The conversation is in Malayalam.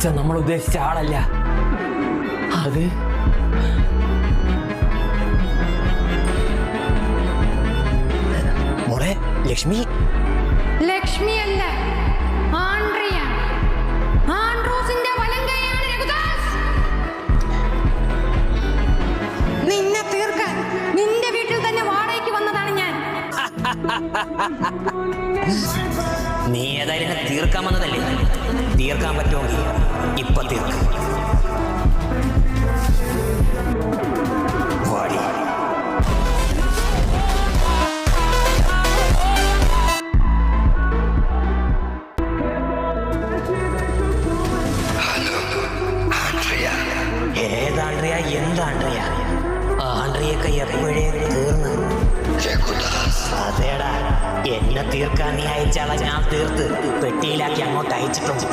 അച്ഛൻ നമ്മൾ ഉദ്ദേശിച്ച ആളല്ല. അത് മോളെ ലക്ഷ്മി. ലക്ഷ്മിയല്ല, ആൻഡ്രിയ. ആൻഡ്രൂസിന്റെ വലങ്കയാണ് രഘുദാസ്. നിന്നെ തീർക്കാൻ നിന്റെ വീട്ടിൽ തന്നെ വാടകയ്ക്ക് വന്നതാണ് ഞാൻ. നീ ഏതായാലും തീർക്കാൻ വന്നതല്ലേ? തീർക്കാൻ പറ്റുമെങ്കിൽ ഇപ്പൊ തീർക്കും. വാടി. ഏതാണ്ട്രിയ? എന്താണ്ട്രിയ? ആണ്ട്രിയൊക്കെ എപ്പോഴേ തീർന്നു. അതേടാ, എന്നെ തീർക്കാൻ നീ അയച്ചാളെ ഞാൻ തീർത്ത് പെട്ടിയിലാക്കി അങ്ങോട്ട് അയച്ചിട്ടുണ്ട്.